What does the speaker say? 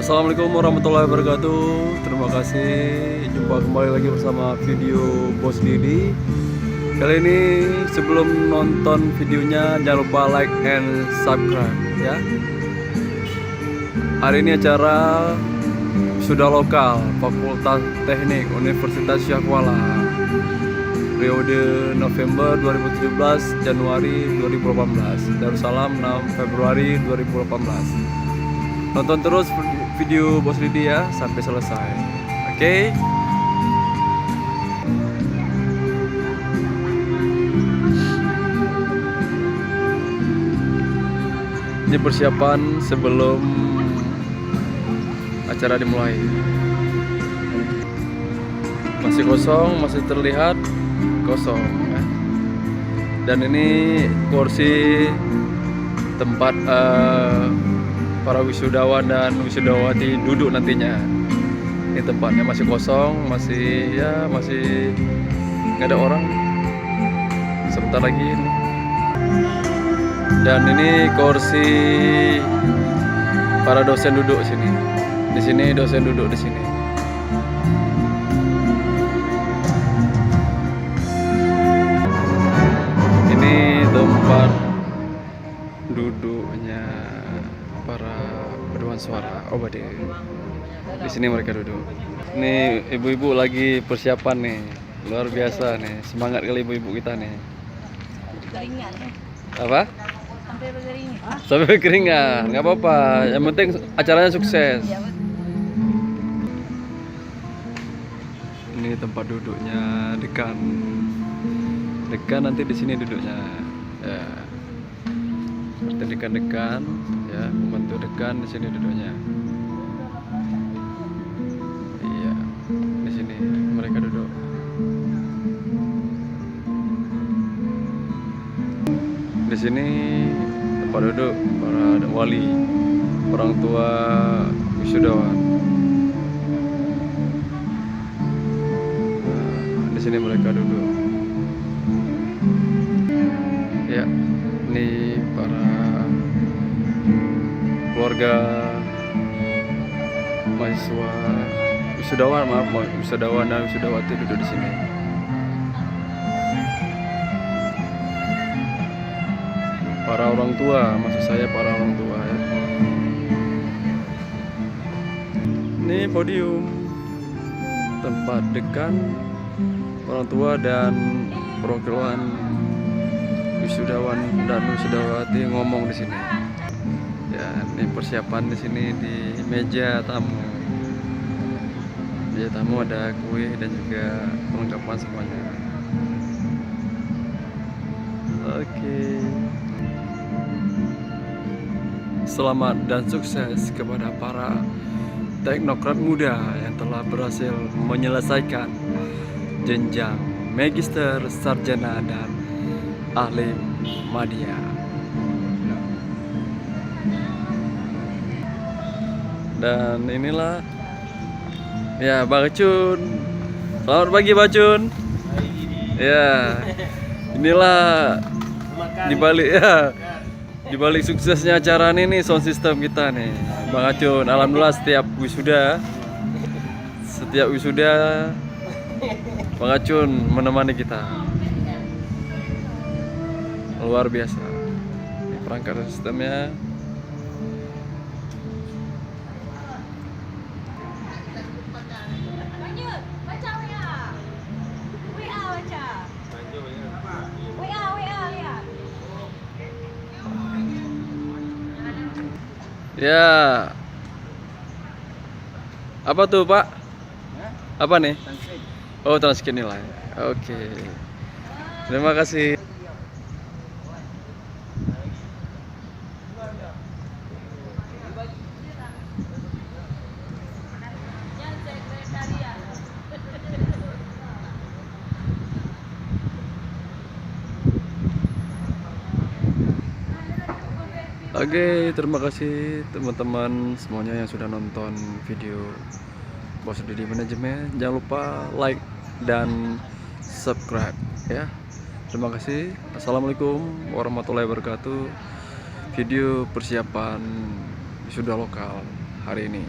Assalamualaikum warahmatullahi wabarakatuh. Terima kasih. Jumpa kembali lagi bersama video Bos Didi. Kali ini sebelum nonton videonya jangan lupa like and subscribe ya. Hari ini acara sudah lokal Fakultas Teknik Universitas Syahkuala, periode November 2017 Januari 2018, Darussalam 6 Februari 2018. Nonton terus video Bos Didi ya sampai selesai. Oke? Ini persiapan sebelum acara dimulai. Masih kosong, masih terlihat kosong ya. Dan ini kursi tempat para wisudawan dan wisudawati duduk nantinya. Ini tempatnya masih kosong, masih nggak ada orang. Sebentar lagi ini. Dan ini kursi para dosen duduk sini. Di sini dosen duduk di sini. Ini tempat duduknya para paduan suara Obade. Di sini mereka duduk. Ini ibu-ibu lagi persiapan nih, luar biasa nih, semangat kali ibu-ibu kita nih. Keringat nih. Apa? Sampai berkeringat. Sampai keringat, nggak apa-apa. Yang penting acaranya sukses. Ya, betul. Ini tempat duduknya dekan. Dekan nanti di sini duduknya. Ya. Seperti dekan-dekan, ya, membantu dekan di sini duduknya. Iya, di sini mereka duduk. Di sini tempat duduk para wali, orang tua wisudawan. Nah, di sini mereka duduk. Ya, ini para keluarga mahasiswa wisudawan, wisudawan dan wisudawati duduk di sini. Para orang tua, maksud saya para orang tua ya. Ini podium tempat dekan orang tua dan perwakilan wisudawan dan wisudawati ngomong di sini. Ya, ini persiapan di sini di meja tamu. Meja tamu ada kue dan juga perlengkapan semuanya. Oke. Selamat dan sukses kepada para teknokrat muda yang telah berhasil menyelesaikan jenjang magister, sarjana dan ahli madya. Dan inilah ya Bacun. Selamat pagi Bacun. Ya, inilah di balik suksesnya acara ini nih sound system kita nih, Bang Acun. Alhamdulillah setiap wisuda Bang Acun menemani kita. Luar biasa. Ini perangkat sistemnya. Ya. Apa tuh, Pak? Apa nih? Oh, transkrip nilai. Oke. Terima kasih. Oke, terima kasih teman-teman semuanya yang sudah nonton video Bos Didi Manajemen. Jangan lupa like dan subscribe ya. Terima kasih. Assalamualaikum warahmatullahi wabarakatuh. Video persiapan wisuda lokal hari ini.